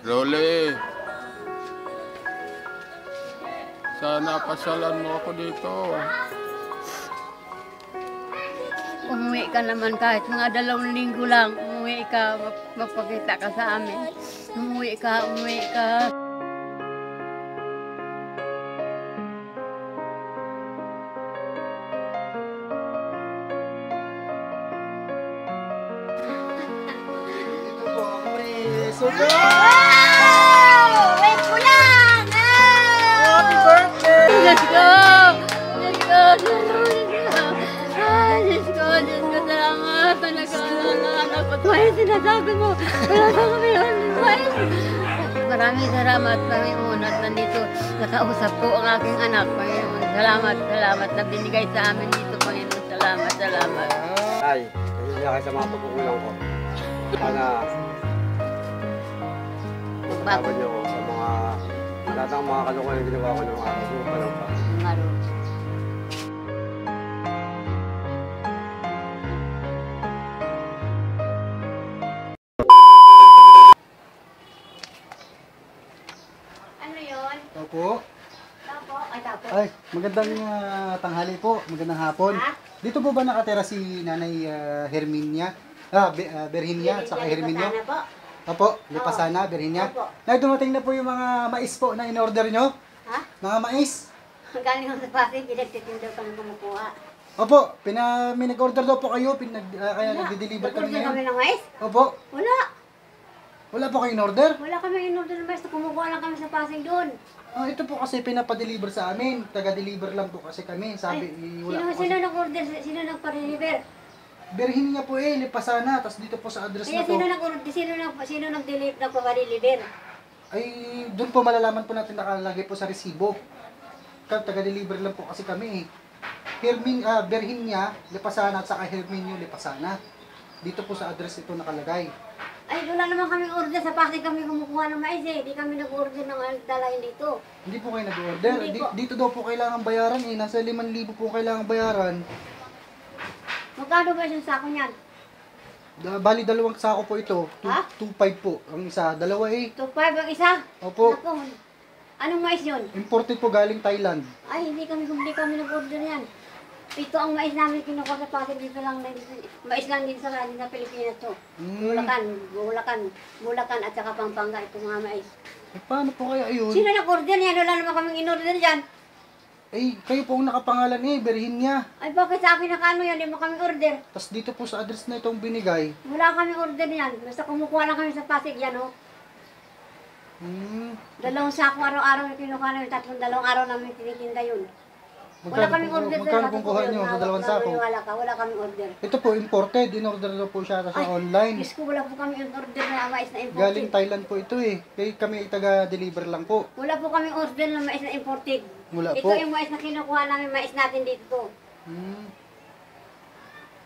Loli, sana pasyalan mo ako dito. Umuwi ka naman kahit mga 2 linggo lang. Umuwi ka, magpakita ka sa amin. Umuwi ka, umuwi ka. Sugar! Wait ko lang! Happy birthday! Let's go! Let's go! Let's go! Let's go! Salamat! Anak ko. Tuwain sinasabi mo. Wala ka kami yun. Maraming salamat, Panginoon, at nandito nakausap ko ang aking anak, Panginoon. Salamat, salamat na binigay sa amin dito, Panginoon. Salamat, salamat. Ay, kaya kayo sa mga pagkukulang ko. Sana tawad niyo ako sa mga lahat ng mga kalukuhan na ginawa ko ng araw. Suko pa lang pa. Ngaro. Ano yun? Opo. Tapo? Ay, tapo. Ay, magandang tanghali po. Magandang hapon. Ha? Dito po ba nakatira si Nanay Herminia? Berhinia at saka Herminio? Sana po. Opo, Lipasana, Berhinia. Opo. Nay, dumating na po yung mga mais po na in-order nyo. Ha? Mga mais. Galing ako sa Pasig, pinagtitindaw kami kumukuha. Opo, may nag-order daw po kayo, kaya nag-deliver kami Nag-order kami ngayon. ng mais? Opo, Wala. wala po kayo in-order. Wala kami in-order ng mais. Kumukuha lang kami sa Pasig doon. Ito po kasi pinapa-deliver sa amin. Taga-deliver lang po kasi kami. Sabi, wala po Sino kasi. nag-order? Sino nagpa-deliver? Berhinia po Lipasana, tapos dito po sa address Kaya na to. sino nag-deliver? Nagpa-deliver? Ay, doon po malalaman po natin nakalagay po sa resibo. Taga-deliver lang po kasi kami Berhinia, Lipasana at saka Herminio, Lipasana. Dito po sa address ito nakalagay. Ay, wala naman kaming order. Sa Pasig kami kumukuha ng mais eh. Hindi kami nag-order ng dalahin dito. Hindi po kayo nag-order. Hindi po. Dito daw po kailangan bayaran Nasa 5,000 po kailangan bayaran. Magkano ba yung sako niyan? Bali, 2 sako po ito. Ha? 2.5 po. Ang isa, 2 eh. 2.5 ang isa? Opo. Naku, anong mais yun? Imported po galing Thailand. Ay, hindi kami nag-order yan. Ito ang mais namin kinukuha sa Pasig. Dito lang, mais lang din sa Pilipinas to. Bulacan at saka Pampanga. Ito mga mais. Paano po kaya yun? Sino nag-order yan? Wala naman kaming in-order dyan. Kayo po ang nakapangalan Berhinia. Ay, bakit sa akin nakano yan? Hindi mo kami order. Tapos dito po sa address na itong binigay. Wala kami order yan. Basta kumukuha lang kami sa Pasig yan, oh. Hmm. 2 sako araw-araw na kinukuha namin. 2 araw namin tinitinda yun. Wala kaming order. Magkano pong kuha nyo sa 2 sako? Wala kaming order. Ito po, imported. In-order daw po siya sa online. Diyos ko, wala po kami order na mais na imported. Galing Thailand po ito Kaya kami ay taga-deliver lang po. Wala po kami order na mais na imported. Wala Ito po. yung mais na kinukuha namin, mais natin dito. Hmm.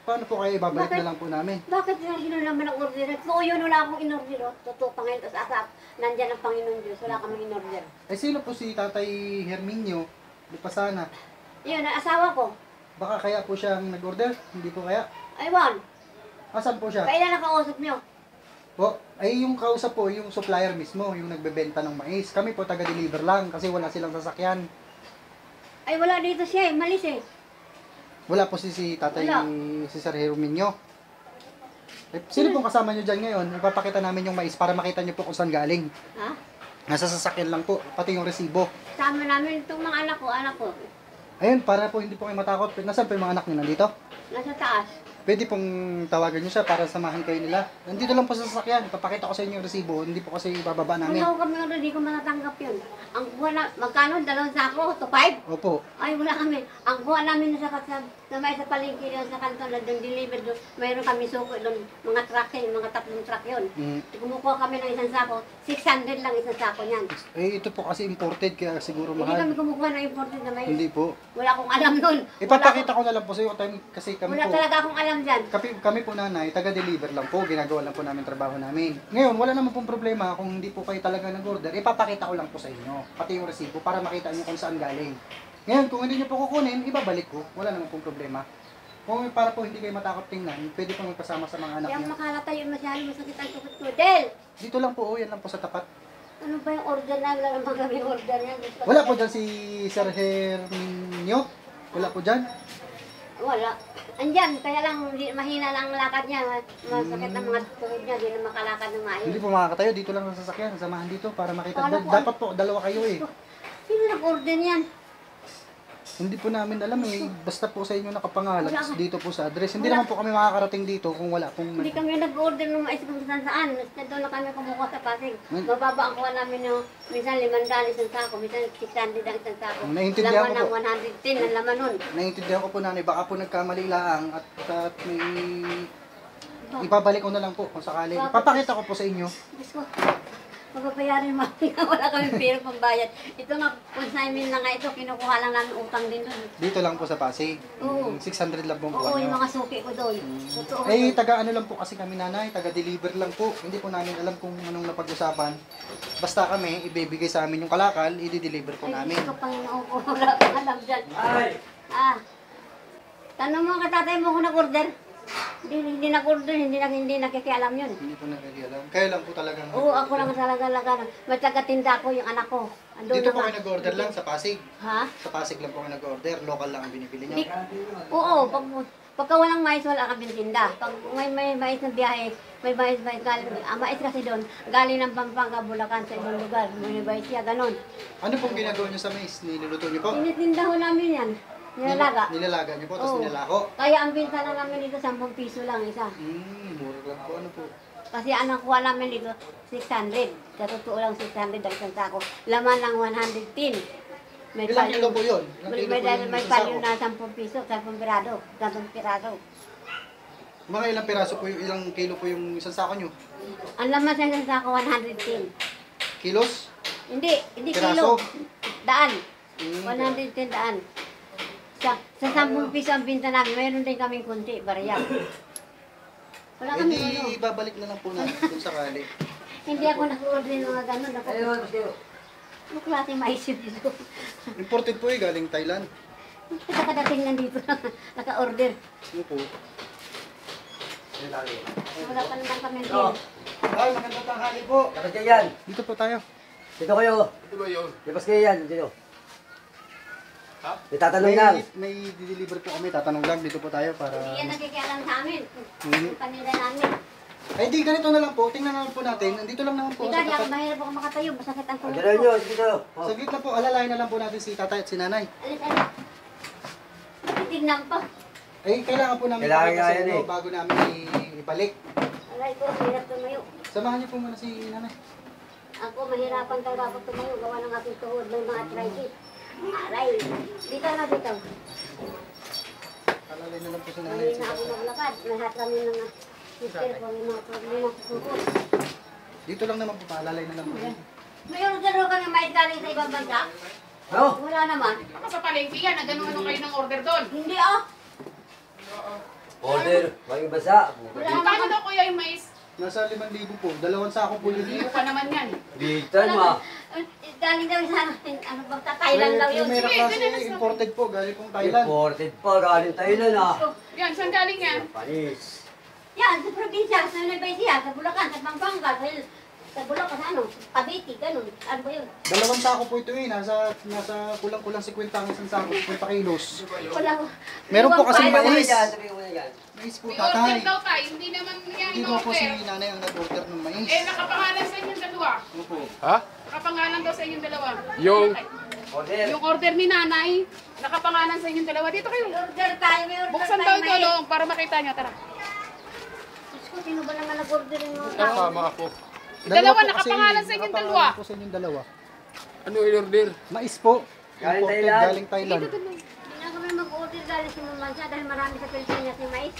Paano po kayo ibabalik na lang po namin? Bakit sino naman ang order? Totoo yun, wala akong in-order. Oh. Totoo, Panginoon. Tapos asap, nandyan ang Panginoon Diyos. Wala kaming in-order. Sino po si Tatay Herminio? Lipasana. Yun, ang asawa ko. Baka kaya po siyang nag-order? Hindi po kaya? Aywan, Asan po siya? kailan nakausap nyo? Po, ay yung kausap po, yung supplier mismo, yung nagbebenta ng mais. Kami po taga-deliver lang kasi wala silang sasakyan. Ay, wala dito siya eh. Malis eh. Wala po si Tatay, Wala. si Sir Herminio. Sino pong kasama nyo dyan ngayon? Ipapakita namin yung mais para makita nyo po kung saan galing. Ha? Nasa sasakyan lang po, pati yung resibo. Sama namin itong mga anak ko. Ayun, para po hindi po kayo matakot. Nasaan po yung mga anak nyo? Nandito? Nasa taas. Pwede pong tawagan nyo siya para samahan kayo nila. Nandito lang po sa sasakyan. Ipapakita ko sa inyo yung resibo. Hindi po kasi bababa namin. Wala ko kami order, di ko matatanggap yun. Ang kuha na, magkano? 2 sako? To 5? Opo. Ay, wala kami. Ang kuha namin sa may sa palengke doon sa kanton na doon deliver doon. Mayroon kami suko doon, mga truck yun, mga 3 truck yun. Kumukuha kami ng 1 sako, 600 lang 1 sako niyan. Ito po kasi imported kaya siguro Hindi mahal. kami kumukuha ng imported na mais. Hindi po. Wala akong alam doon. Ipapakita ko na lang po sa iyo kasi kami Wala po. talaga akong alam dyan. Kami po nanay, taga-deliver lang po. Ginagawa lang po namin trabaho namin. Ngayon, wala naman pong problema kung hindi po kayo talaga nag-order. Ipapakita ko lang po sa inyo. Pati yung resibo para makita niyo kung saan galing. Ngayon, kung hindi niyo po kukunin, ibabalik ko. Wala naman pong problema. Kung para po hindi kayo matakot tingnan, pwede po magpasama sa mga anak Kaya niyo. makalata yun masyado, masakit ang tukot ko. Del! Dito lang po, yan lang po sa tapat. Ano ba yung order na? Wala naman kami order niya. Wala po dyan si Sir Herminio? Wala po dyan? Wala. Andyan, kaya lang mahina lang ang lakad niya. Masakit ang mga tuhod niya, di na makalakad ng maayos. Hindi po makakatayo, dito lang sa sasakyan, samahan dito para makita. Paano po? Dapat po, dalawa kayo eh. Sino nag-order niyan? Hindi po namin alam eh, basta po sa inyo nakapangalan, Wala ka. dito po sa address. Hindi Wala. naman po kami makakarating dito kung wala pong... Hindi kami nag-order ng mais kung saan. Doon na kami kumukuha sa Pasig. Mababa ang kuha namin yung minsan 500 isang sako, minsan 600 ang isang sako. Naiintindihan Laman ko ng 110 ang laman nun. Naiintindihan ko po nanay, baka po nagkamali lang at may... Ibabalik ko na lang po kung sakali. Papakita ko po sa inyo. Diyos ko, magpapayarin mo. Wala kami pera pambayad. Ito nga, consignment na nga ito, kinukuha lang namin utang din doon. Dito lang po sa Pasig. Oo. 600 lang po Oo, yung nyo. mga suki ko doon. Totoo. Eh, taga ano lang po kasi kami nanay, taga-deliver lang po. Hindi po namin alam kung anong napag-usapan. Basta kami, ibibigay sa amin yung kalakal, i-deliver po Ay, namin. Diyos ko, Panginoon ko, wala kang alam dyan. Tanong mo ka tatay mo kung nag-order. Hindi nag-order, hindi nakikialam yun. Hindi po nagkakalam. Kaya lang po talagang... Oo, ako lang talaga. May taga-tinda ko yung anak ko. Andun Dito na po nga. kayo nag-order lang sa Pasig. Ha? Sa Pasig lang po kayo nag-order. Local lang ang binibili Hindi. nyo. Oo, pagka walang mais, wala kami tinda. Pag may mais na biyahe, may mais galing. Mais kasi doon, galing ng Pampanga, Bulacan, sa ibang lugar. May mais siya, ganun. Ano pong ginagawa nyo sa mais? Niluluto nyo po? Tinitinda ho namin yan. Nilalaga. Nilalaga nyo po, tapos Oo. nilalako. Kaya ang binta na namin dito, 10 piso lang isa. Mura lang po. Ano po? Kasi ang nakuha namin dito, 600. Sa totoo lang, 600 ang isang sako. Laman ng 110. May Ilang kilo po yun? Ilang May, kilo may, po yung may isang palyo sako? na 10 piso, 10 pirado, 10 piraso. Mga ilang piraso po yung, ilang kilo po yung isang sako nyo? Ang laman sa isang sako, 110. Kilos? Hindi Piraso? kilo. Daan. Mm, 110 daan. Sa 10 piso ang binta namin, mayroon din kaming kunti, barya. Wala kami ano. babalik na lang po natin kung sakali. Hindi ako nag-order ng mga ganun. Ano klase maisip dito? Imported po eh, galing Thailand. Kita kadating nandito lang, naka-order. Ano po? Wala pa naman kami din. Ay, magandang tanghali po. Dapat kayo yan. Dito po tayo. Dito kayo. Ito ba yun? Dapat kayo yan. Dito. Ha? May tatanong lang. May deliver po kami, tatanong lang dito po tayo para... Hindi yan nakikialam sa amin. Mhm. Yung kanila namin. Ay di, ganito na lang po. Tingnan na lang po natin. Nandito lang naman po Ikaw, sa di ako tapat. mahirap ako makatayo. Masakit ang tuhod Dalawa ko. nyo. Dito. Oh. Sa gitna po, alalayan na lang po natin si tatay at si nanay. Alis. Titignan pa. Ay, kailangan po namin Kailangan pakita nga sa yan inyo eh. bago namin ibalik. Alay ko, hirap tumayo. Samahan niyo po muna si nanay. Ako, mahirapan talaga ako tumayo. Gawa ng aking tuhod. May mga arthritis. Aray. Dito na dito. Alalayan na lang po si nanay Hindi at si na ako tatay. maglakad. Lahat kami ng sister ko. May mga problema sa tuhod. Dito lang naman po, paalalay na lang po. May order ko kami mais galing sa ibang bansa. Ano? Wala naman. Baka sa palengke yan, nagano-ano kayo ng order doon. Hindi ah. Order. Maging basa. Wala Magkano naman. daw kuya yung mais? Nasa 5,000 po. 2 sako po yun. Hindi pa naman yan. Bitan mo. Galing daw sa ano bang sa Thailand daw yun. May Sige, klase ganun na imported po, galing pong Thailand. Imported pa. Galing Thailand ah. Yan, saan galing yan? Panis. Yan, sa probinsya, sa Nueva Ecija, sa Bulacan, sa Pampanga, sa Bulacan, sa ano, Cavite, ganun. Ano ba yun? 2 sako po ito eh. Nasa kulang-kulang 50 ang isang sako, 50 kilos. Wala ko. Meron po kasi Iwan pa, mais. Sabi ko na yan. Mais po, May order tatay. daw tayo, hindi naman yan Hindi yung ko po si order. nanay ang nag-order ng mais. Eh, nakapangalan sa inyong dalawa. Ano po? Ha? Nakapangalan daw sa inyong dalawa. Yung... Order. Yung order ni nanay, nakapangalan sa inyong dalawa. Dito kayo. May order tayo, may order Buksan tayo, daw may- ito, para makita nyo. Tara. Diyos ko, sino ba naman nag-order yung mga tao? Kasama ako. Dalawa, po kasi, nakapangalan sa inyong dalawa. nakapangalan po sa inyong dalawa. Ano in-order? Mais po. Galing Imported, Thailand. galing Thailand. Hindi na kami mag-order galing sa mga bansa dahil marami sa Pilipinas yung mais.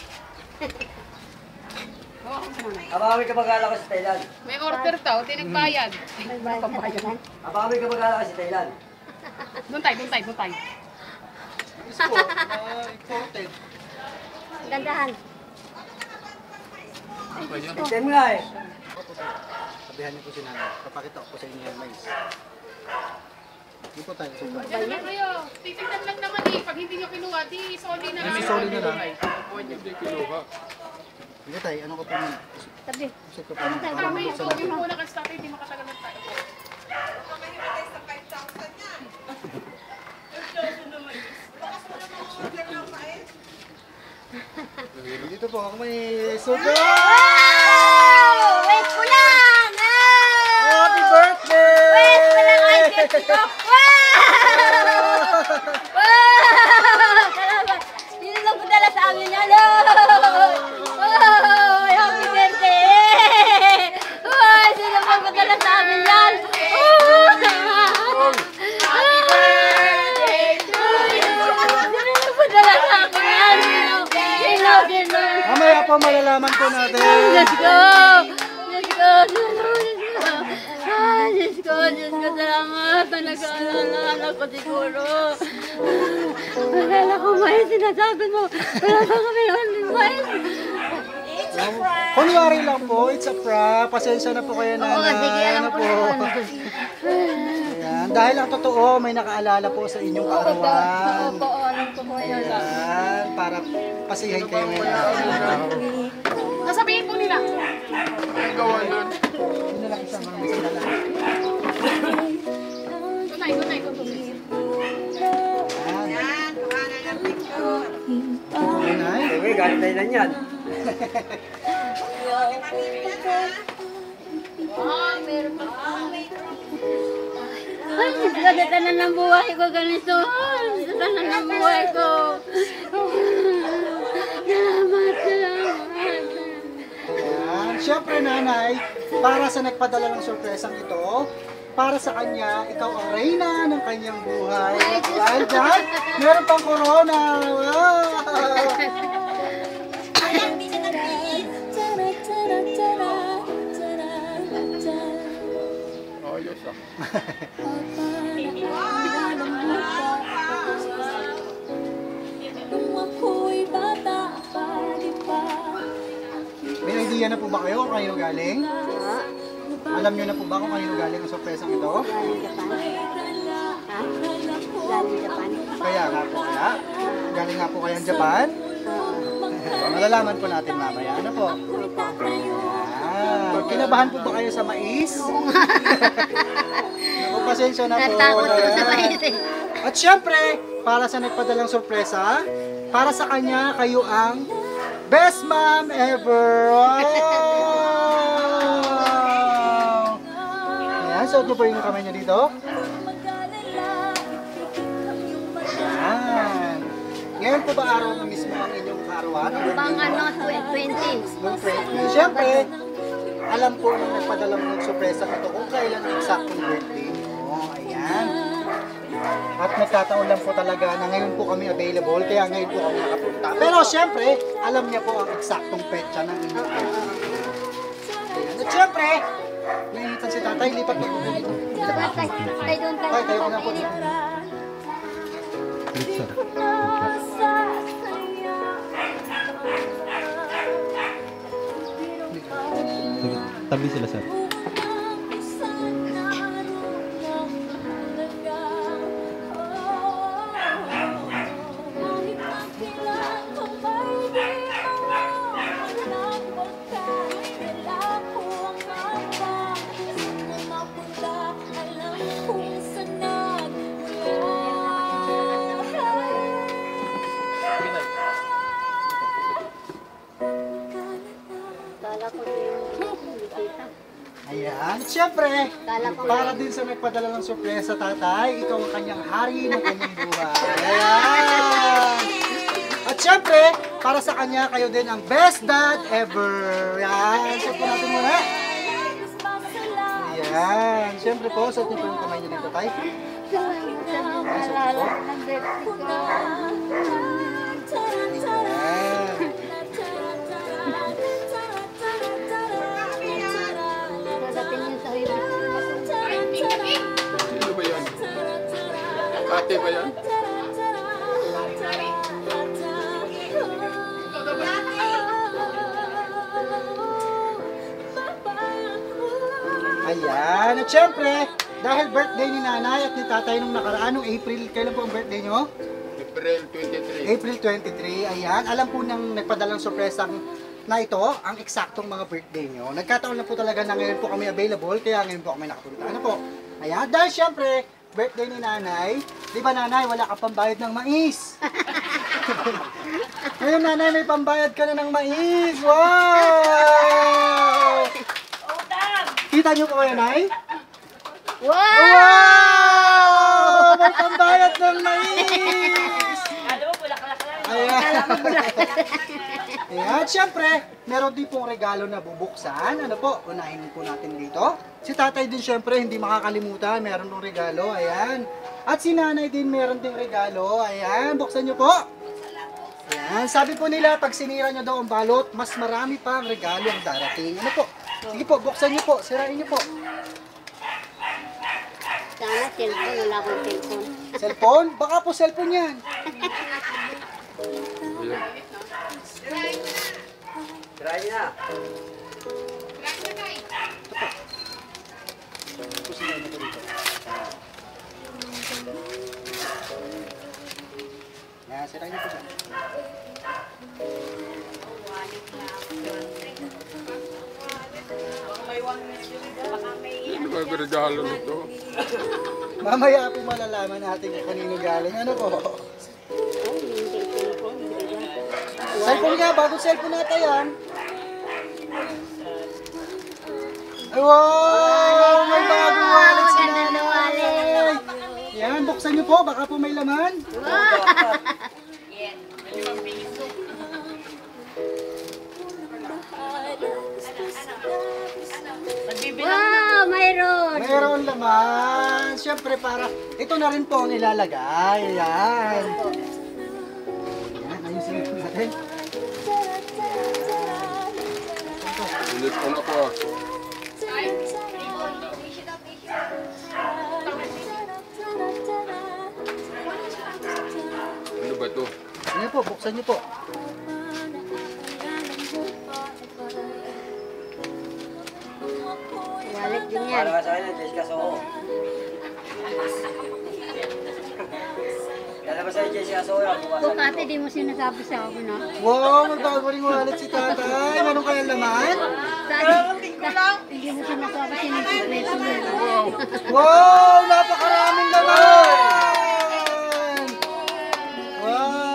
Hawakan sa nanay. Abang ka mag-ala ka sa Thailand. May order daw, tinagbayad. May bayad sa Thailand. Abang ka mag-ala ka sa Thailand. Doon tayo, doon tayo, doon tayo. Mais po, imported. Gandahan. System nga eh. Sabihan niyo po si nanay. Papakita ko po sa inyo yung mais. Hindi po tayo. Super. Diyan naman kayo. Titignan lang naman eh. Pag hindi nyo kinuha, di solid na lang. Di solid na lang. Hindi kinuha. Hindi tayo, ano ko po muna? Sabi, Usap ko po ano muna. tayo? Tama Ano yun. tayo? Gawin muna kasi tatay, hindi makatagal na tayo. po, may super! Wow! Wait ko lang! Happy birthday! Wait ko lang! Ay, gift ko! Wow! Wow! Salamat! Yun lang po dala sa amin yan. Wow! Happy birthday! Wow! Yun lang po dala sa amin yan. Happy birthday to you! Yun lang po dala sa amin yan. Sino? Mamaya po malalaman po natin. Let's go! Let's go! Diyos ko, salamat. Nag-aalala ko siguro. Akala ko may sinasabi mo. Wala pa kami online. Kunwari lang po, it's a prank. Pasensya na po kayo na. Oo, sige, alam ko na. Ayan, dahil ang totoo, may nakaalala po sa inyong kaarawan. Opo, alam ko po yun. Ayan, para pasihin kayo ngayon. Nasabihin po nila. Ang gawa yun. Yun na lang isang mga misala lang. Tunay, tunay. Ayan. Ayan, ay. Uy, galit Thailand yan. Meron pa. Ay, sa tanan ng buhay ko ganito. Sa tanan ng buhay ko. Salamat. Ayan. Siyempre nanay, para sa nagpadala ng sorpresang ito, para sa kanya, ikaw ang reyna ng kanyang buhay. Dahil dyan, meron pang corona. Wow! Ayos ah. May idea na po ba kayo kung kanino galing? Alam nyo na po ba kung kanino galing ang sorpresang ito? Galing Japan. Ha? Galing Japan. Kaya nga po kaya. Galing nga po kayang Japan. Malalaman po natin mamaya. Ano po? Kinabahan po ba kayo sa mais? Oo nga. Naku, pasensya na po. Natakot ko sa Ayan. mais eh. At syempre, para sa nagpadalang sorpresa, para sa kanya, kayo ang best mom ever! Wow! Ayan, suot niyo po yung kamay niyo dito. Ayan. Ngayon po ba araw na mismo ang inyong kaarawan? Pang ano, 20. Noong 20. Siyempre, alam po nung nagpadalang ng sorpresa ito kung kailan ang exactong birthday mo. Ayan. At nagkataon lang po talaga na ngayon po kami available, kaya ngayon po kami nakapunta. Pero siyempre, alam niya po ang eksaktong petsa ng inyong birthday. Ayan. At siyempre, nainitan si tatay, lipat niyo po dito. Tay doon tayo. Tay, tayo ko na po dito. Tabi sila, sir. Kala ko yung bisita. Ayan. At siyempre, Kala ko para din sa nagpadala ng sorpresa, tatay, ikaw ang kanyang hari ng kanyang buhay. Ayan. At siyempre, para sa kanya, kayo din ang best dad ever. Ayan. Suot po natin muna. Ayan. Siyempre po, suot niyo po yung kamay niyo dito, tay. Naalala ko ng birthday ko. Ayan. Dadating yun sa ibig. Sino ba yan? Ate ba yan? Ayan. At syempre, dahil birthday ni nanay at ni tatay nung nakaraan, nung April, kailan po ang birthday nyo? April 23. April 23, ayan. Alam po nang nagpadalang sorpresang na ito, ang eksaktong mga birthday nyo. Nagkataon na po talaga na ngayon po kami available, kaya ngayon po kami nakapunta. Ano po? Ayan. Dahil syempre, birthday ni nanay, di ba nanay, wala ka pang bayad ng mais? Ngayon, nanay, may pambayad ka na ng mais. Wow! Kita niyo po yan, nay? Wow! Wow! May pambayad ng mais! Ayan. Ayan, syempre, meron din pong regalo na bubuksan. Ano po, unahin po natin dito. Si tatay din syempre, hindi makakalimutan. Meron pong regalo, ayan. At si nanay din meron ding regalo. Ayan, buksan nyo po. Ayan, sabi po nila, pag sinira nyo daw ang balot, mas marami pa ang regalo ang darating. Ano po? Sige po, buksan nyo po, sirain nyo po. Sana cellphone, wala akong cellphone. Cellphone? Baka po cellphone yan. Try na. Ayan, sirain nyo po dyan. Ano ba yung regalo nito? Mamaya po malalaman natin kung kanino galing. Ano po? Cellphone nga, bagong cellphone nata yan. Ay, wow! May bagong wallet si nanay! Yan, buksan nyo po, baka po may laman. Wow, mayroon! Mayroon laman. Siyempre para, ito na rin po ang ilalagay. Ayan. Ayan, ayusin po natin. Ulit ko na po. Ano ba ito? Ayan po, buksan nyo po. Wallet din yan. Para ka sa akin, Jessica Soho. Kala ba sa'yo, Jessica Soho yan? Kung ate, di mo sinasabi sa ako, no? Wow, may bago ring wallet si tatay. Meron kaya laman? Hindi mo sinasabi sinisikreto mo. Wow! Wow, napakaraming laman! Wow!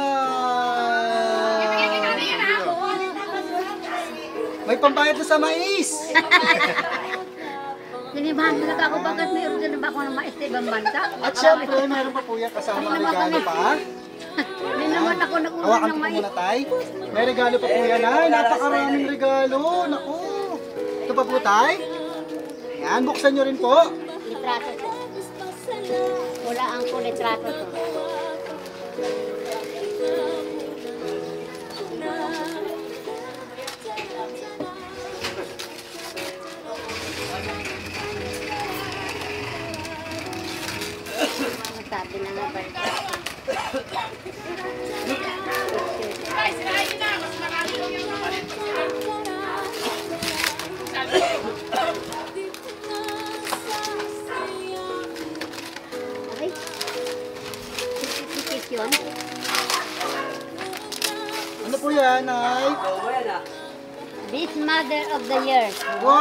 May pambayad na sa mais! Sinibahan talaga ako, bakit mayroon din ba ako ng mais sa ibang bansa? At syempre, meron pa po yan kasama regalo pa. Hindi naman ako nag-uwi Hawakan ng ko mais. muna tay. May regalo pa po yan ay. Napakaraming regalo. Naku. Ito pa po tay. Ayan, buksan nyo rin po. Litrato to. Wala ang ko litrato to. Sabi na nga ba? Ay, sirahin niyo na. Mas marami daw yung naman. Ay. Sikit yun. Ano po yan ay? Soho mo yan, ah. This Mother of the Year. Wow!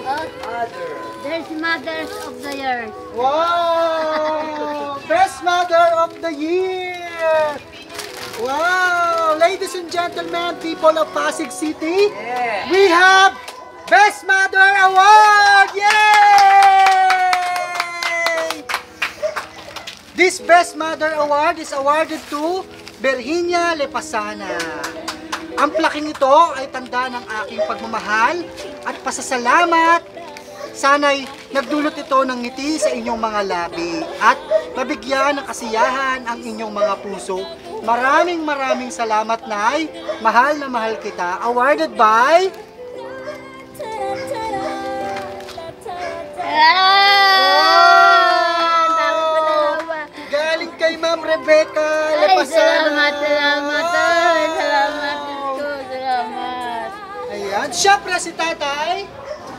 Oh, Mother. there's Mothers of the Year. Wow! Best Mother of the Year! Wow! Ladies and gentlemen, people of Pasig City, Yeah. we have Best Mother Award! Yay! This Best Mother Award is awarded to Virginia Lepasana. Ang plaking ito ay tanda ng aking pagmamahal at pasasalamat. Sana'y nagdulot ito ng ngiti sa inyong mga labi at nabigyan ng kasiyahan ang inyong mga puso. Maraming salamat, Nay. Mahal na mahal kita. Awarded by... Galing kay Ma'am Rebecca Ay, Lepasana. salamat. Ay, salamat. Ito, salamat. Ayan. Siyempre si Tatay.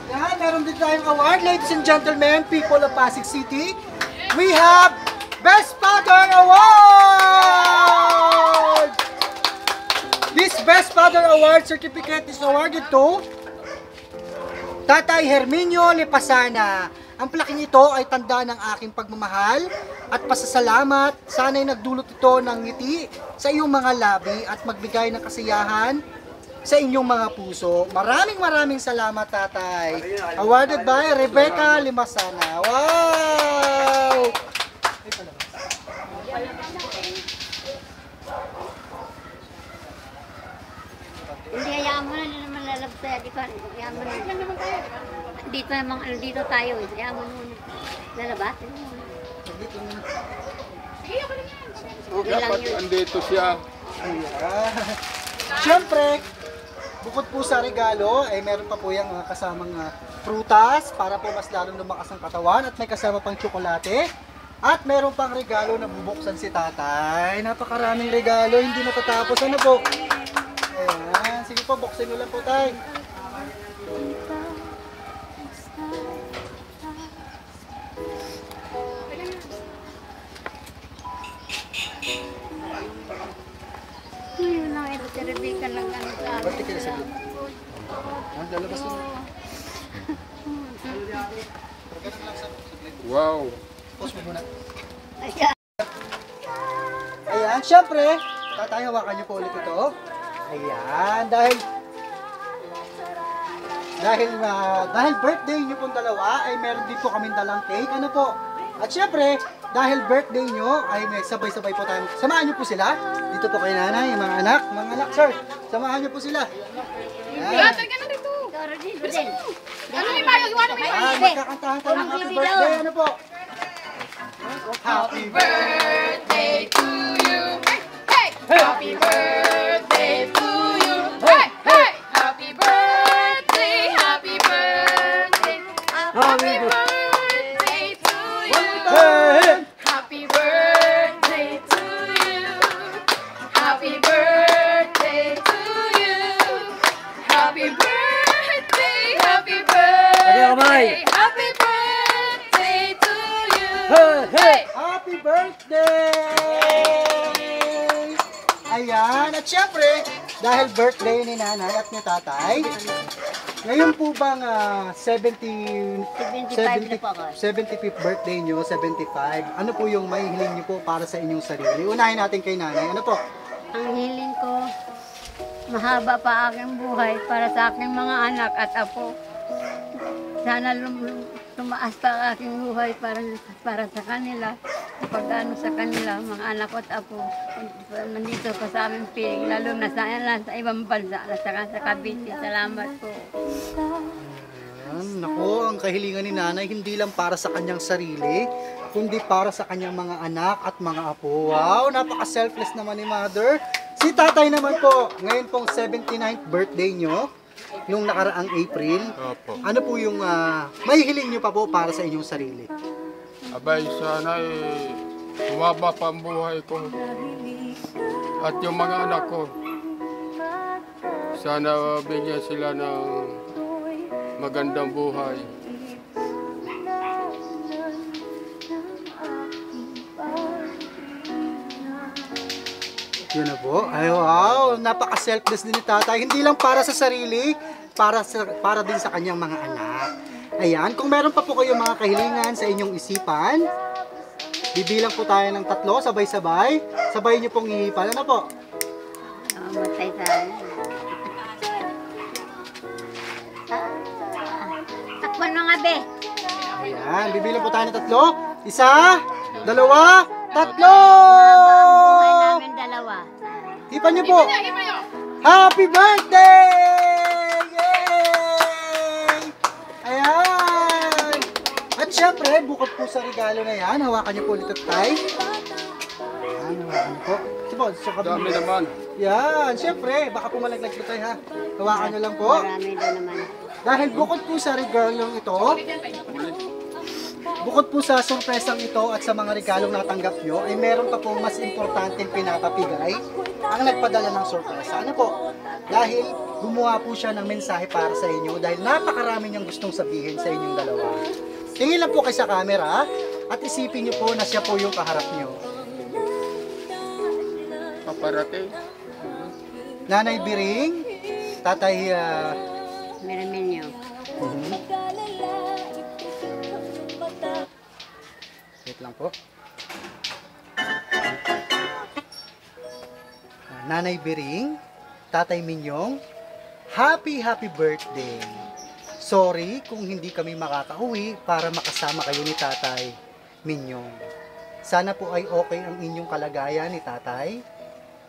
Yan, meron din tayong award. Ladies and gentlemen, people of Pasig City, we have Best Father Award! This Best Father Award certificate is awarded to Tatay Herminio Lepasana. Ang plaking ito ay tanda ng aking pagmamahal at pasasalamat. Sana'y nagdulot ito ng ngiti sa iyong mga labi at magbigay ng kasiyahan sa inyong mga puso. Maraming salamat, tatay. Awarded by Rebecca Limasana. Wow! Ay, palabas. Hindi, hayaan mo na, hindi naman lalabas di ba? Hayaan mo na. Dito tayo eh. Hayaan mo muna. Lalabas? Sige, ako lang yan. Okay lang Dapat yun. andito siya. Ayan. Siyempre, bukod po sa regalo, ay meron pa po yung kasamang prutas para po mas lalong lumakas ang katawan at may kasama pang tsokolate. At meron pang regalo na bubuksan si tatay. Napakaraming regalo, hindi natatapos. Ano po? Ayan. Sige po, buksin nyo lang po, tay. Yun lang, ito si Rebecca lang ano sa amin. Ba't kayo sabi? Lalabas nyo. Wow. Pause mo muna. Ayan. Ayan, syempre, tatay, hawakan niyo po ulit ito. Ayan, dahil birthday niyo pong dalawa, ay meron din po kaming dalang cake. Ano po? At syempre, dahil birthday niyo, ay may sabay-sabay po tayo. Samahan niyo po sila. Dito po kay nanay, mga anak. Mga anak, sir, samahan niyo po sila. Ayan. Gatag ka na dito. Tara din, din. Ano yung Mayo? Iwan mo yung Ayan, magkakantahan tayo ng happy birthday. Ano po? Happy birthday to you. Hey, hey. Happy birthday to you. Hey, hey. Happy birthday. Happy birthday. Happy birthday to you. Happy birthday to you. Happy birthday to you. Happy birthday. Happy birthday. Happy birthday to you. Hey! Happy birthday! Ayan, at syempre, dahil birthday ni nanay at ni tatay, ngayon po bang 75 na po ako. 75th birthday nyo, 75, ano po yung maihiling nyo po para sa inyong sarili? Unahin natin kay nanay, ano po? Ang hiling ko, mahaba pa aking buhay para sa aking mga anak at apo. Sana tumaas pa ang aking buhay para sa kanila. Kapag ano sa kanila, mga anak ko at apo. Nandito pa sa aming piling, lalo na sa ibang bansa, sa Cavite. Salamat po. Ayan, naku, ang kahilingan ni nanay hindi lang para sa kanyang sarili, kundi para sa kanyang mga anak at mga apo. Wow, napaka-selfless naman ni mother. Si tatay naman po, ngayon pong 79th birthday nyo, nung nakaraang April. Opo. Ano po yung mahihiling nyo pa po para sa inyong sarili? Abay, sana humaba pa ang buhay ko. At yung mga anak ko, sana bigyan sila ng magandang buhay. Yun na po. Ay, wow, napaka-selfless din ni tatay. Hindi lang para sa sarili, para din sa kanyang mga anak. Ayan, kung meron pa po kayong mga kahilingan sa inyong isipan, bibilang po tayo ng 3, sabay-sabay. Sabay niyo pong ihipal. Ano po? Matay tayo. Takpan mga be. Ayan, bibilang po tayo ng 3. 1, 2, 3! Buhay namin dalawa. Hipan niyo po. Iba yun. Happy birthday! Yay! Ayan! At syempre, bukod po sa regalo na yan, hawakan niyo po ulit ito, tay. Ayan, hawakan niyo po. So, Dami naman. yan, syempre, baka po malaglag po tayo ha. Hawakan niyo lang po. Marami doon naman. Dahil bukod po sa regalong ito, bukod po sa sorpresang ito at sa mga regalong natanggap nyo, ay meron pa po mas importanteng pinapapigay ang nagpadala ng sorpresa. Ano po? Dahil gumawa po siya ng mensahe para sa inyo dahil napakarami niyang gustong sabihin sa inyong dalawa. Tingin lang po kayo sa camera at isipin niyo po na siya po yung kaharap niyo. Paparating. Nanay Biring, Tatay Miraminyo. po. Nanay Biring, Tatay Minyong, happy birthday. Sorry kung hindi kami makakauwi para makasama kayo ni Tatay Minyong. Sana po ay okay ang inyong kalagayan ni Tatay.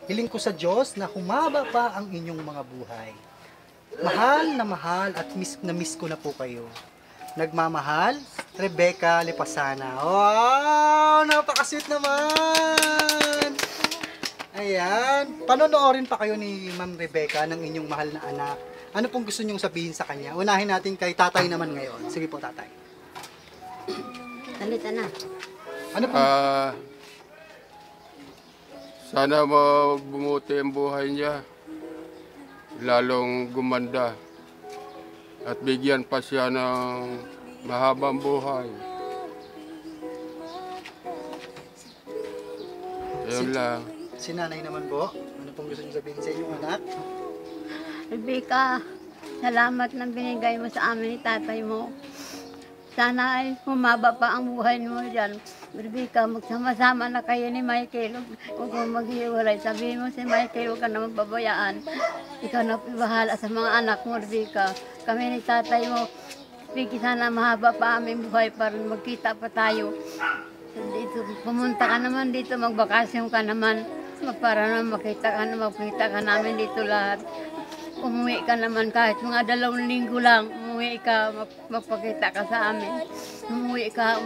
Hiling ko sa Diyos na humaba pa ang inyong mga buhay. Mahal at miss na miss ko na po kayo. Nagmamahal, Rebecca Lepasana. Wow! Napaka-sweet naman! Ayan. Panonoorin pa kayo ni Ma'am Rebecca ng inyong mahal na anak. Ano pong gusto niyong sabihin sa kanya? Unahin natin kay tatay naman ngayon. Sige po, tatay. Salita na. Ano po? Sana bumuti ang buhay niya. Lalong gumanda. At bigyan pa siya ng mahabang buhay. Ayun lang. Si nanay naman po. Ano pong gusto niyong sabihin sa inyong anak? Rebecca, salamat ng binigay mo sa amin ni tatay mo. Sana ay humaba pa ang buhay mo dyan. Rebecca, magsama-sama na kayo ni Michael. Huwag mo maghiwalay. Sabihin mo si Michael, huwag ka na magbabayaan. Ikaw na bahala sa mga anak mo, Rebecca. Kami ni tatay mo, Rebecca, sana mahaba pa aming buhay para magkita pa tayo. Dito, pumunta ka naman dito, magbakasyon ka naman. Para naman makita ka namin dito lahat. Umuwi ka naman kahit mga 2 linggo lang. Umuwi ka, magpakita ka sa amin. Umuwi ka.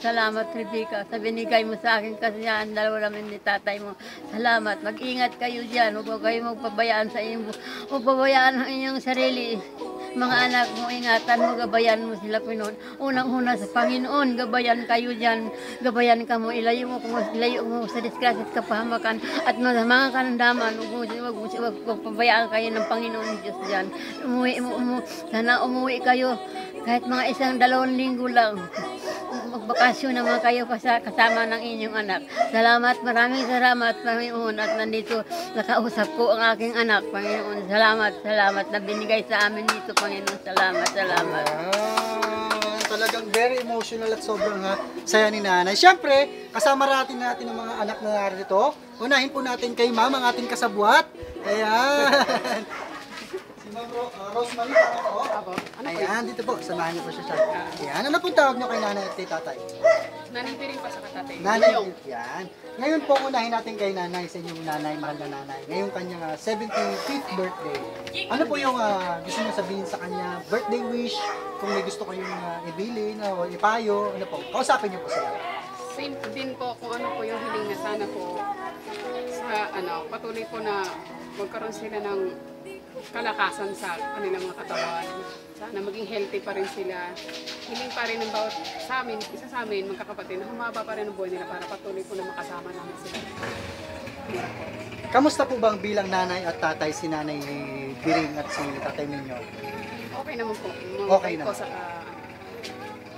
Salamat, Rebecca. Sa binigay mo sa akin kasi yan, 2 namin ni tatay mo. Salamat. Mag-ingat kayo dyan. Huwag kayo magpabayaan sa inyong, huwag pabayaan ang inyong sarili. Mga anak mo, ingatan mo, gabayan mo sila, Pinoon. Unang-una sa Panginoon, gabayan kayo dyan. Gabayan ka mo, ilayo mo sa disgrasya at kapahamakan at mga kanandaman. Huwag pabayaan kayo ng Panginoon Diyos dyan. Sana umuwi kayo kahit mga 1-2 linggo lang. Magbakasyon naman kayo kasama ng inyong anak. Salamat, maraming salamat, Panginoon. At nandito, nakausap ko ang aking anak, Panginoon. Salamat na binigay sa amin dito, Panginoon. Salamat. Talagang very emotional at sobrang saya ni nanay. Siyempre, kasama natin ang mga anak na narito. Unahin po natin kay ma'am, ang ating kasabwat. Ayan. Si Ma'am Rosemary, tama po? Ayan, dito po. Samahan niyo po siya. Ayan, ano pong tawag niyo kay nanay at kay tatay? Nanay Biring pa sa katatay. Nanay, yan. Ngayon po, unahin natin kay nanay, sa inyong nanay, mahal na nanay. Ngayon kanyang 75th birthday. Ano po yung gusto niyo sabihin sa kanya? Birthday wish, kung may gusto kayong ibilin o ipayo, ano po? Kausapin niyo po sila. Same din po kung ano po yung hiling na sana po sa patuloy po na magkaroon sila ng kalakasan sa kanilang mga katawan. Sana maging healthy pa rin sila. Hiling pa rin ng bawat sa amin, isa sa amin, magkakapatid, na humaba pa rin ang buhay nila para patuloy po na makasama namin sila. Kamusta po bang bilang nanay at tatay si Nanay Biring at si Tatay Minyo? Okay naman po. Okay naman. Po sa,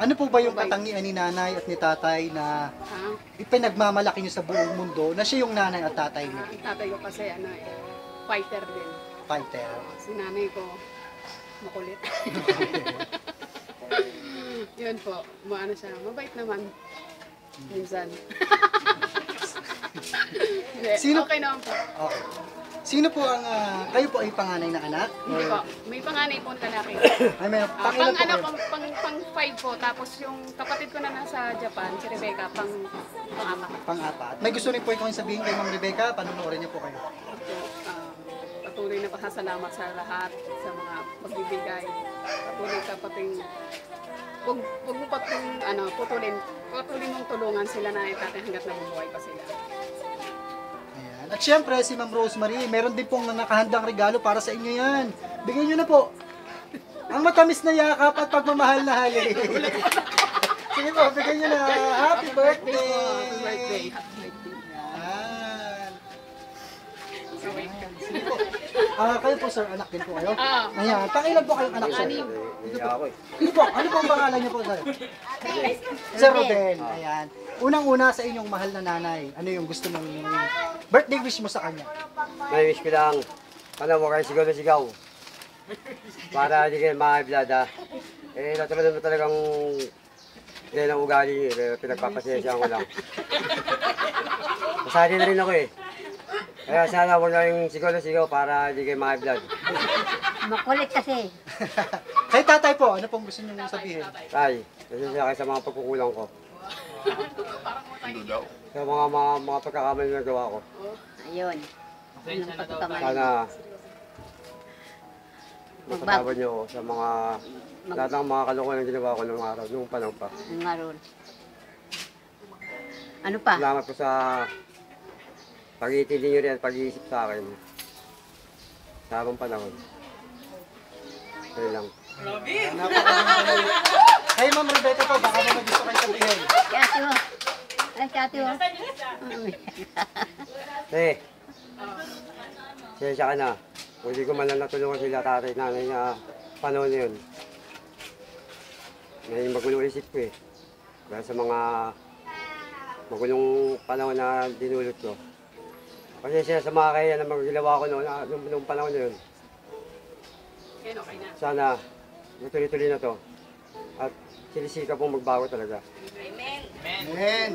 Ano po ba yung katangian ni nanay at ni tatay na ipinagmamalaki niyo sa buong mundo na siya yung nanay at tatay niyo? ang tatay ko kasi fighter din. Fighter. Si nanay ko, makulit. Yun po, siya, mabait naman. Minsan. Hindi, Sino- okay naman po. Okay. Sino po ang, kayo po ay panganay na anak? Hindi po, may panganay po na lalaki. Ay, may Pang pangilan po kayo? pang 5 po, tapos yung kapatid ko na nasa Japan, si Rebecca, pang-apat. Pang-apat. May gusto rin po ikaw sabihin kay Ma'am Rebecca, panonoorin niyo po kayo. Patuloy na pasasalamat sa lahat, sa mga pagbibigay. Patuloy ka pating, huwag mo pating, patuloy mong tulungan sila na itatay hanggat nabubuhay pa sila. Ayan. At syempre, si Ma'am Rosemary, meron din pong nakahandang regalo para sa inyo yan. Bigyan niyo na po. Ang matamis na yakap at pagmamahal na hali. Sige po, bigyan niyo na. Happy birthday! Happy birthday. Ayan. So, wait ka. Sige po. Kayo po sir, anak din po kayo? Ah. Ayan. Pangilan po kayong anak sir? Dito po. Dito po. Ano po ang pangalan niyo po sir? Sir Rodel. Ayan. Unang-una sa inyong mahal na nanay, ano yung gusto mong birthday wish mo sa kanya? May wish ko lang, huwag kayo sigaw na sigaw. Para hindi kayo makablada. Natulad mo talagang Yan ang ugali niyo, pero pinagpapasensya ko lang. Masali na rin ako eh. Kaya sana huwag na yung sigaw na sigaw para hindi kayo ma-vlog. Makulit kasi. Kay tatay po, ano pong gusto niyo sabihin? Tay, pasensya kayo sa mga pagkukulang ko. Ano daw? Sa mga pagkakamali na gawa ko. Ayun. Anong pagkakamali? Sana masasabi niyo ako sa mga lahat ng mga kalokohan na ginawa ko nung araw, nung panahon pa. Ang ngaron. Ano pa? Salamat po sa pag-iintindi niyo rin at pag-iisip sa akin. Sa habang panahon. Kaya lang. Kay Ma'am Rebecca po, baka may gusto kayo sabihin. Kati mo. Ay, kati mo. Sensya ka na. Kung hindi ko man lang natulungan sila tatay, nanay na panahon na yun. May magulong isip ko eh. Dahil sa mga magulong panahon na dinulot ko. Kasi siya sa mga kaya na magagawa ko noong panahon na yun. Okay na. Sana matuloy-tuloy na to. At sinisika pong magbago talaga. Amen.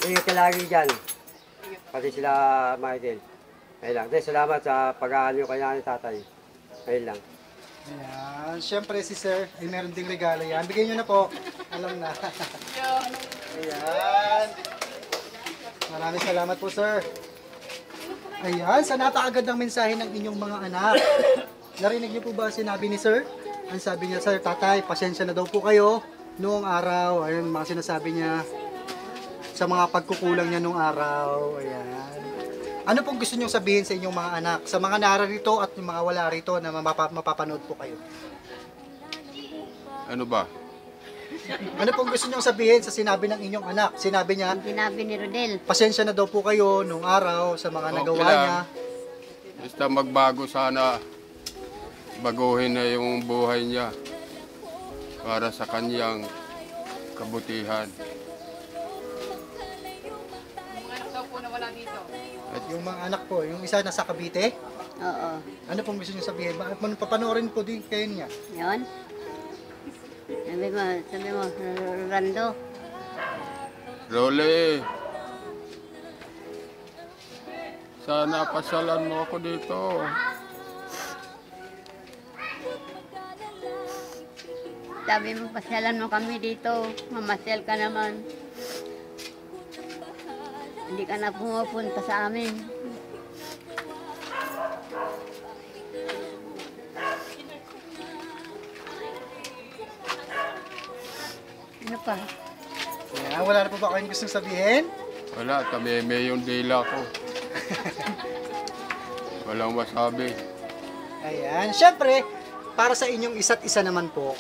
Ingat ka lagi dyan. Pati sila Michael. Ayun lang. Salamat sa pag-aano nyo kaya ni tatay. Ayun lang. Ayan. Siyempre si Sir, ay meron ding regalo yan. Bigyan nyo na po. Alam na. Ayan. Maraming salamat po, Sir. Ayan, sa napakagandang mensahe ng inyong mga anak. Narinig niyo po ba sinabi ni Sir? Ang sabi niya, Sir, tatay, pasensya na daw po kayo noong araw. Ayun, mga sinasabi niya sa mga pagkukulang niya noong araw. Ayan. Ano pong gusto niyong sabihin sa inyong mga anak? Sa mga nararito at yung mga wala rito na mapapanood po kayo. Ano ba? Ano pong gusto niyong sabihin sa sinabi ng inyong anak? Sinabi niya, Ang sinabi ni Rodel. pasensya na daw po kayo nung araw sa mga Okay nagawa lang. niya. Basta magbago sana. Baguhin na yung buhay niya para sa kanyang kabutihan. Mga anak daw po na wala dito. At yung mga anak po, yung isa nasa Cavite, Oo. ano pong gusto niyo sabihin? Bakit mo papanoorin po din kayo niya? Yun. Sabi mo, Rando. Rolly, sana pasalan mo ako dito. Sabi mo, pasyalan mo kami dito. Mamasyal ka naman. Hindi ka na pumupunta sa amin. Ano pa? Ayan, wala na po ba kayong gustong sabihin? Wala, tameme yung dila ko. Walang masabi. Ayan, syempre, para sa inyong isa't isa naman po.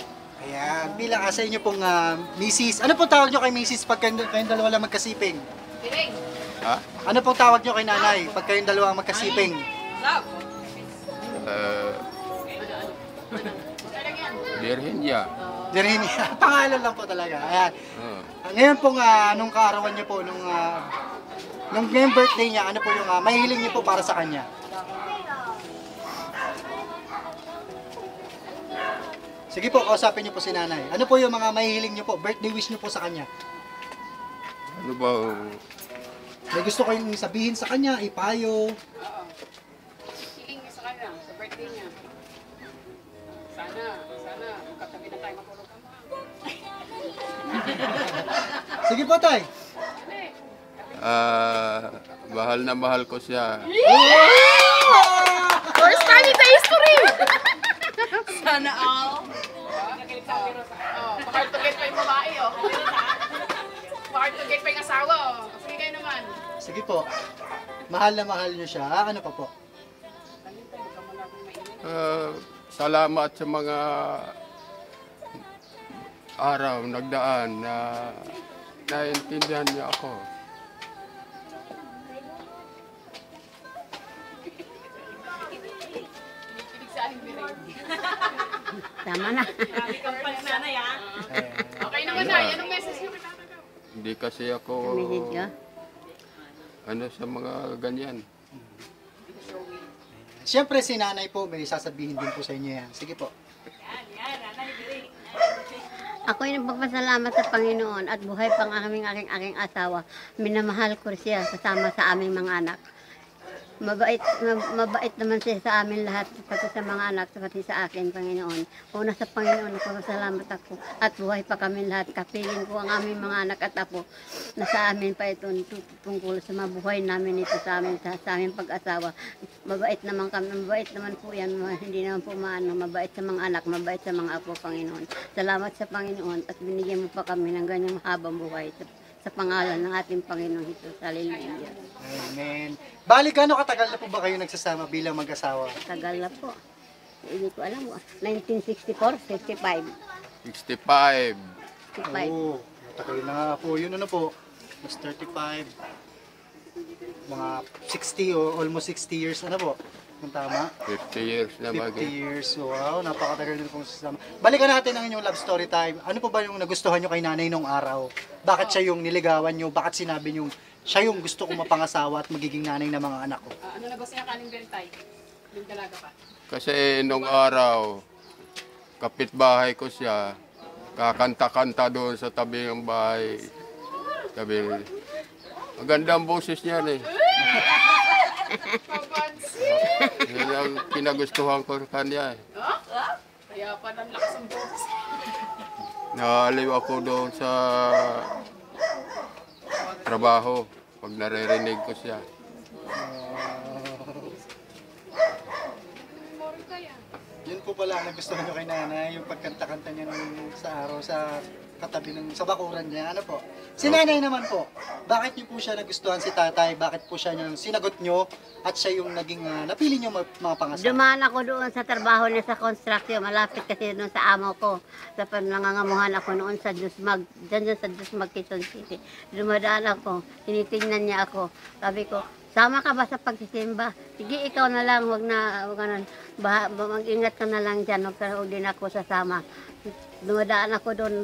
Ayan, bilang sa inyo pong misis. Ano pong tawag nyo kay misis pag kayong dalawa lang magkasiping? Piling. Ha? Ano pong tawag nyo kay nanay pag kayong dalawa ang magkasiping? Love. Virginia. Dirini, pangalan lang po talaga. Ayan. Oh. Ngayon pong nung kaarawan niyo po, nung ngayong birthday niya, ano po yung mahihiling niyo po para sa kanya? Sige po, kausapin niyo po si nanay. Ano po yung mga mahihiling niyo po, birthday wish niyo po sa kanya? Ano ba? May gusto kayong sabihin sa kanya, ipayo. Oo. Hiling niya sa kanya, sa birthday niya. Sana, magkatabi na tayo matulog ka mga. Sige po, tay. Mahal na mahal ko siya. First time in the history! Sana all. Hard to get pa yung babae, oh. Hard to get pa yung asawa, oh. Sige kayo naman. Sige po. Mahal na mahal niyo siya. Ano pa po? Salamat sa mga araw nagdaan na naintindihan niya ako. Kinig sa aling birin. Tama na. Okay naman na, anong message niyo? Hindi kasi ako Message ka? ano sa mga ganyan. Siyempre si nanay po, may sasabihin din po sa inyo yan. Sige po. Ako ay nagpapasalamat sa Panginoon at buhay pang aking asawa. Minamahal ko siya kasama sa aming mga anak. Mabait naman siya sa amin lahat, pati sa mga anak, pati sa akin, Panginoon. Una sa Panginoon, nagpapasalamat ako at buhay pa kami lahat. Kapilin ko ang aming mga anak at apo na sa amin pa ito tungkol sa mabuhay namin ito sa amin, sa aming pag-asawa. Mabait naman kami, mabait naman po yan, hindi naman po maano, mabait sa mga anak, mabait sa mga apo, Panginoon. Salamat sa Panginoon at binigyan mo pa kami ng ganyang mahabang buhay sa pangalan ng ating Panginoon Jesus. Hallelujah. Amen. Bali, gaano katagal na po ba kayo nagsasama bilang mag-asawa? Tagal na po. Hindi ko alam. 1964, 65. 65. 65. Oo, matagal na nga po. Yun ano po, mas 35, mga 60 o almost 60 years, ano po? Kung tama? 50 years na 50 maging. years. Wow, napakatagal din pong sasama. Balikan natin ang inyong love story time. Ano po ba yung nagustuhan nyo kay nanay nung araw? Bakit siya yung niligawan nyo? Bakit sinabi nyo siya yung gusto kong mapangasawa at magiging nanay ng mga anak ko? Ano na ba siya kaning bentay? Yung dalaga pa. Kasi nung araw, kapitbahay ko siya, kakanta-kanta doon sa tabi ng bahay. Sabi, magandang boses niya eh. Yan ang pinagustuhan ko sa kanya eh. Kaya pa ng lakas ang boses. Naaliw ako doon sa trabaho pag naririnig ko siya. Yun po pala ang nagustuhan nyo kay nanay, yung pagkanta-kanta niya nung sa araw sa katabi ng sa bakuran niya. Ano po? Si nanay naman po, bakit niyo po siya nagustuhan si tatay? Bakit po siya yung sinagot nyo at siya yung naging napili niyo mga pangasawa? Dumaan ako doon sa trabaho niya sa construction. Malapit kasi doon sa amo ko. Tapos nangangamuhan ako noon sa Dusmag. Diyan sa Dusmag, Quezon City. Dumadaan ako. Tinitingnan niya ako. Sabi ko, sama ka ba sa pagsisimba? Sige, ikaw na lang. Wag na mag-ingat ka na lang dyan. Huwag din ako sasama. Dumadaan ako doon,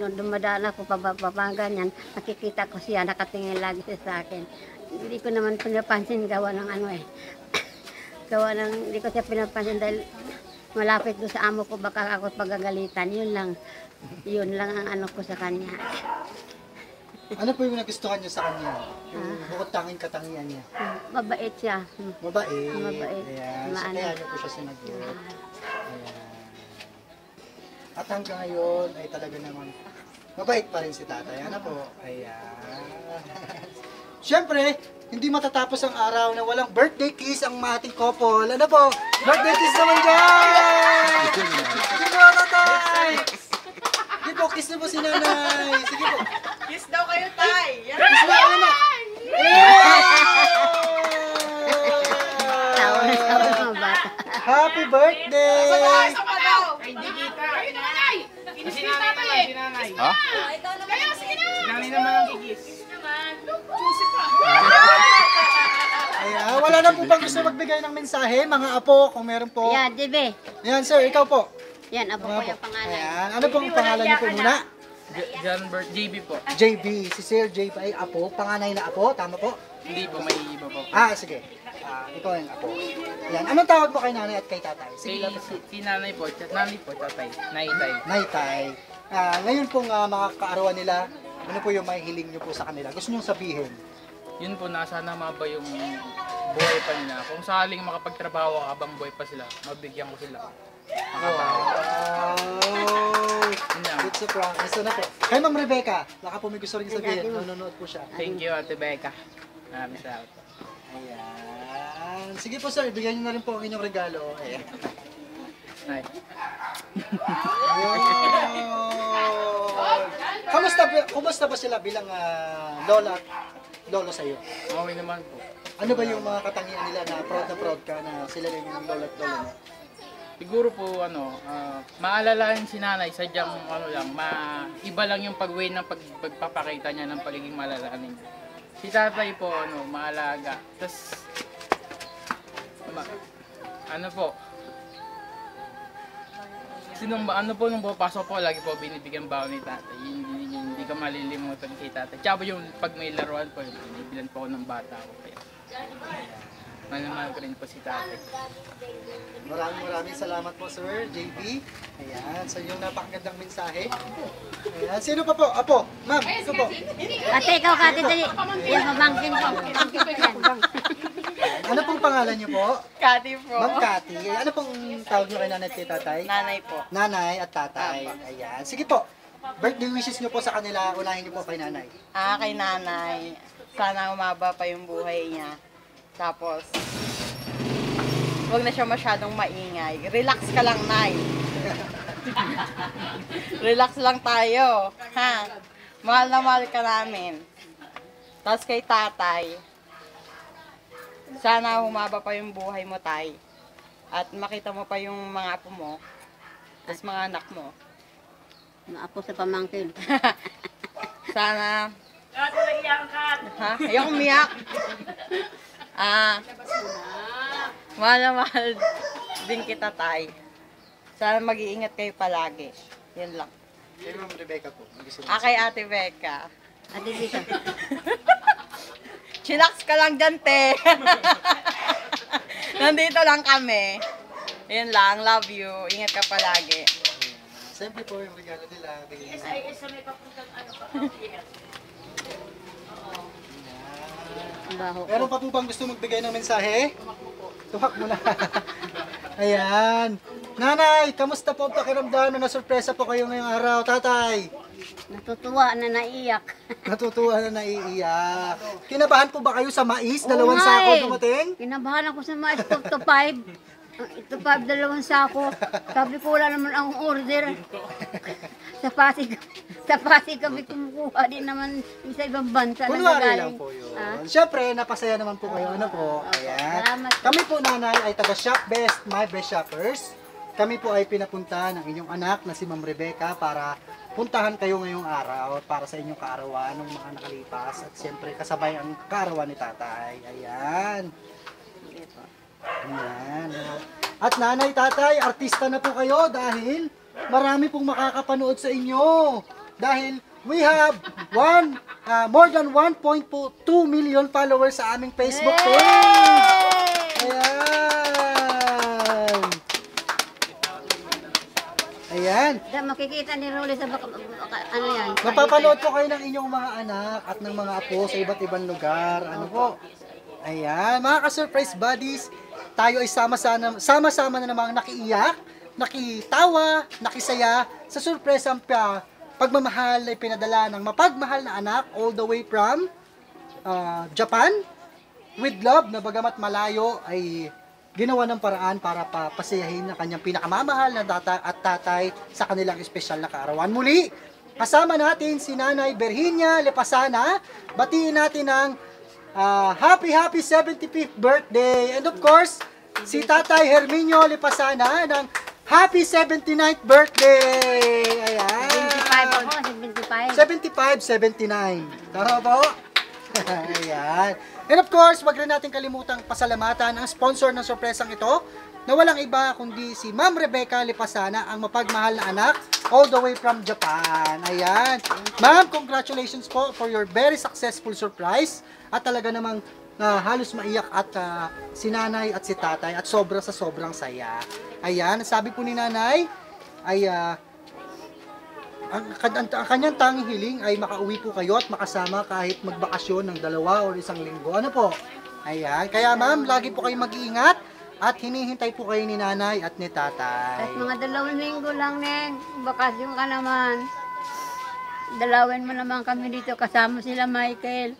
ganyan. Nakikita ko siya, nakatingin lagi siya sa akin. Hindi ko naman pinapansin gawa ng ano eh. Hindi ko siya pinapansin dahil malapit doon sa amo ko, baka ako pagagalitan. Yun lang ang ano ko sa kanya. Ano po yung nagustuhan niyo sa kanya? Yung bukod tanging katangian niya? Mabait siya. Mabait. Mabait. Ayan. So, Maano. kaya niyo po siya sinagot. Ayan. At hanggang ngayon ay talaga naman mabait pa rin si tatay. Ano po? Ayan. Siyempre, hindi matatapos ang araw na walang birthday kiss ang ating couple. Ano po? Birthday kiss naman dyan! Sige po, tatay! Sige po, kiss na po si nanay. Sige po. Kiss daw kayo, tay! Yan! Kiss na, ano na? Tawa na tawa ng mga bata. Happy birthday! Isa pa daw! Hindi kita. Kayo naman ay! Kinis ni tatay eh. Ha? Kayo, sige na! Sinanay naman ang kikis. Juicy pa. Ayan, wala na po bang gusto magbigay ng mensahe? Mga apo, kung meron po. Yan, Jibe. Yan, sir, ikaw po. Yan, apo ko yung pangalan. Ayan, ano pong pangalan niyo po muna? John Bert, JB po. JB, si Sir JB ay apo, panganay na apo, tama po? Hindi po, may iba po. Sige. Ikaw yung apo. Yan, anong tawag mo kay nanay at kay tatay? Sige Kay lang. si nanay po, tatay, naitay. Naitay. Ngayon pong mga kaarawan nila, ano po yung may hiling niyo po sa kanila? Gusto niyo sabihin? Yun po, sana maba yung buhay pa nila. Kung sakaling makapagtrabaho habang buhay pa sila, mabigyan ko sila. Yun lang. It's a promise. Ano po? Kay Ma'am Rebecca, baka po may gusto rin sabihin. Nanonood po siya. Thank you, Ate Becca. Maraming salamat po. Ayan. Sige po sir, bigyan niyo na rin po ang inyong regalo. Ayan. Ay. Kumusta ba sila bilang lola at lolo sa'yo? Okay naman po. Ano ba yung mga katangian nila na proud ka na sila rin yung lola at lolo mo? Siguro po, maalalahan si nanay, sadyang iba lang yung pag-way ng pagpapakita niya ng pagiging malalahanin. Si tatay po, maalaga. Tapos, nung papasok po, lagi po binibigyan baon ni tatay. Hindi ka malilimutan kay tatay. Tsaka po yung pag may laruan po, binibilan po ako ng bata ko. mahal na mahal ko rin po si tatay. Maraming salamat po, Sir JB. Ayan, sa iyong napakagandang mensahe. Ayan, sino pa po? Apo, ma'am, ito po. Ate, ikaw kati dali. Yan, pamangkin ko. Ano pong pangalan niyo po? Kati po. Ma'am Cathy. Ano pong tawag niyo kay nanay at kay tatay? Nanay po. Nanay at tatay. Ayan. Sige po. Birthday wishes niyo po sa kanila. Unahin niyo po kay nanay. Kay nanay. Sana umaba pa yung buhay niya. Tapos, huwag na siya masyadong maingay. Relax ka lang, Nay. Relax lang tayo. Ha? Mahal na mahal ka namin. Tapos kay tatay, sana humaba pa yung buhay mo, tay. At makita mo pa yung mga apo mo. Tapos mga anak mo. Ako sa pamangkin. Sana... Ha? Ayoko umiyak. Mahal na mahal din kita, tay. Sana mag-iingat kayo palagi. Yan lang. Kay Ma'am Rebecca po. Kay Ate Becca. Ate Becca. Chillax ka lang dyan, te. Nandito lang kami. Yan lang. Love you. Ingat ka palagi. Siyempre po yung regalo nila. Meron pa po bang gusto magbigay ng mensahe? Tuwak mo na. Ayan. Nanay, kamusta po ang pakiramdam na nasurpresa po kayo ngayong araw, tatay? Natutuwa na naiyak. Natutuwa na naiiyak. Kinabahan po ba kayo sa mais? Dalawang sako dumating? Kinabahan ako sa mga ito 5. Ito 5, 2 sako. Sabi ko wala naman akong order. Sa Pasig kami kumukuha din naman sa ibang bansa. Kunwari lang po yun. Siyempre, napasaya naman po kayo. Ano po? Ayan. Salamat. Kami po, nanay, ay taga Shop Best, My Best Shoppers. Kami po ay pinapunta ng inyong anak na si Ma'am Rebecca para puntahan kayo ngayong araw para sa inyong kaarawan ng mga nakalipas at siyempre kasabay ang kaarawan ni tatay. Ayan. Ayan. At nanay, tatay, artista na po kayo dahil marami pong makakapanood sa inyo. Dahil we have more than 1.2 million followers sa aming Facebook page. Ayan. Ayan. Makikita ni Rolly sa ano yan. Mapapanood po kayo ng inyong mga anak at ng mga apo sa iba't ibang lugar. Ano po? Ayan. Mga ka-surprise buddies, tayo ay sama-sama na namang nakiiyak, nakitawa, nakisaya sa surpresang pagmamahal ay pinadala ng mapagmahal na anak all the way from Japan with love na bagamat malayo ay ginawa ng paraan para pasayahin ng kanyang pinakamamahal na tatay sa kanilang espesyal na kaarawan. Muli, kasama natin si Nanay Virginia Lepasana. Batiin natin ang happy 75th birthday. And of course, si Tatay Herminio Lepasana ng happy 79th birthday. Ayan. 75 ako, 75. 75, 79. Tama po? Ayan. And of course, wag rin natin kalimutang pasalamatan ang sponsor ng sorpresang ito na walang iba kundi si Ma'am Rebecca Lepasana, ang mapagmahal na anak all the way from Japan. Ayan. Ma'am, congratulations po for your very successful surprise. At talaga namang halos maiyak at si nanay at si tatay at sobrang saya. Ayan, sabi po ni nanay ay ang kanyang tanging hiling ay makauwi po kayo at makasama kahit magbakasyon ng 2 o 1 linggo. Ano po? Ayan. Kaya ma'am, lagi po kayong mag-iingat at hinihintay po kayo ni nanay at ni tatay. At mga 2 linggo lang, Neng. Bakasyon ka naman. Dalawin mo naman kami dito kasama sila Michael.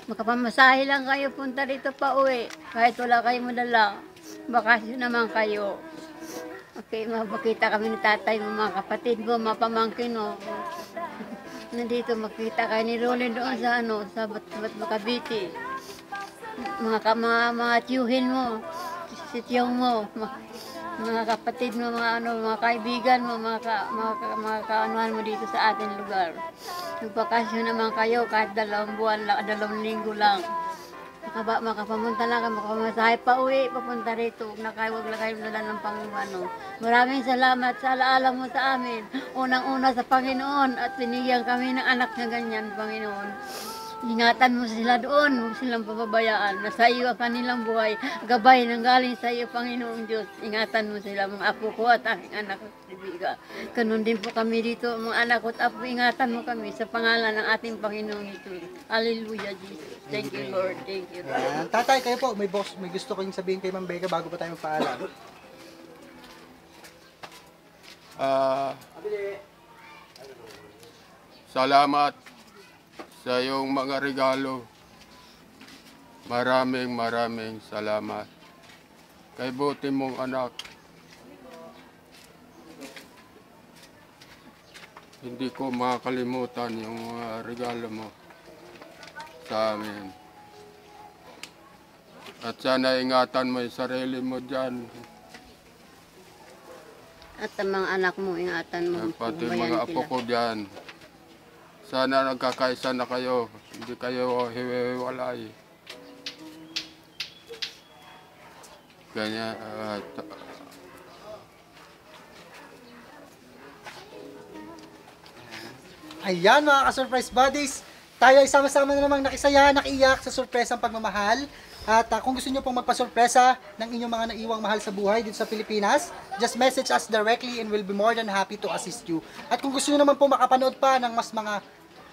Makapamasahe lang kayo punta dito pa uwi. Kahit wala kayo madala. Bakasyon naman kayo. Okay, makita kami ni tatay mo, mga kapatid mo, mga pamangkin mo. Nandito makita kayo ni Rolly doon sa sa Cavite. Mga tiyuhin mo, si tiyong mo, mga kapatid mo, mga kaibigan mo, mga kaanuhan mo dito sa ating lugar. Magbakasyon naman kayo kahit 2 buwan lang, 2 linggo lang. Makapamunta lang kayo, makapamasahe pa uwi, papunta rito. Huwag na kayo dala ng Panginoon. Maraming salamat sa alaala mo sa amin. Unang-una sa Panginoon at binigyan kami ng anak na ganyan, Panginoon. Ingatan mo sila doon, huwag silang pababayaan. Nasa iyo ang kanilang buhay. Gabay nang galing sa iyo, Panginoong Diyos. Ingatan mo sila, mga apo ko at aking anak at kaibigan. Ganun din po kami dito, mga anak ko at apo. Ingatan mo kami sa pangalan ng ating Panginoong Jesus. Hallelujah, Jesus. Thank you, Lord. Thank you, Lord. Yan. Tatay, kayo po, may gusto kayong sabihin kay Ma'am Becca bago pa tayo magpaalam. Salamat sa iyong mga regalo. Maraming salamat. Kay buti mong anak. Hindi ko makakalimutan yung mga regalo mo sa amin. At sana ingatan mo yung sarili mo dyan. At ang mga anak mo, ingatan mo. Pati Bayan mga apo sila. ko dyan. Sana nagkakaisa na kayo. Hindi kayo hiwalay. Ganyan. Ayan mga ka-surprise buddies, tayo ay sama-sama na namang nakisaya, nakiyak sa surpresang pagmamahal. At kung gusto nyo pong magpa-surpresa ng inyong mga naiwang mahal sa buhay dito sa Pilipinas, just message us directly and we'll be more than happy to assist you. At kung gusto nyo naman po makapanood pa ng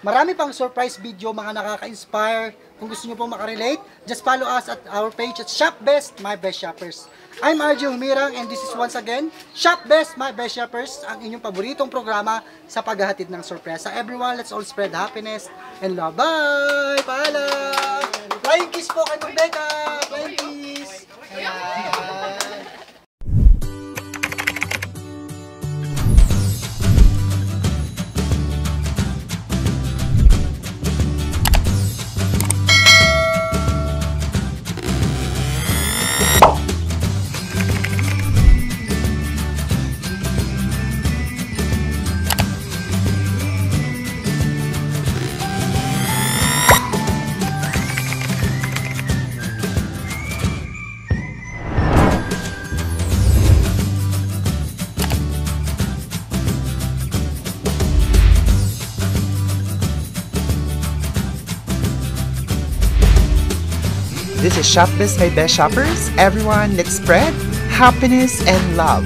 marami pang surprise video, mga nakaka-inspire, kung gusto nyo pong makarelate, just follow us at our page at Shop Best, My Best Shoppers. I'm RJ Humirang and this is once again, Shop Best, My Best Shoppers, ang inyong paboritong programa sa paghahatid ng sorpresa. Everyone, let's all spread happiness and love. Bye! Paalam! Flying kiss po kay Ma'am Becca! Flying kiss! Ayan! This is Shop Best, My Best Shoppers. Everyone, let's spread happiness and love.